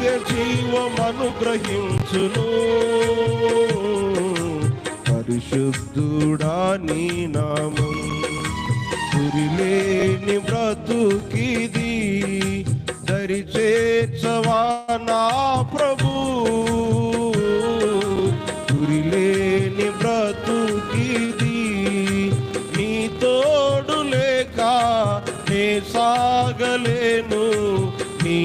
నిత్య జీవమనుగ్రహించును. పరిశుద్ధుడా నీ నామం, గురిలేని బ్రతుకిది, దరి చేర్చవా నా ప్రభు. గురిలేని బ్రతుకిది, నీ తోడు లేక నే సాగలేను, నీ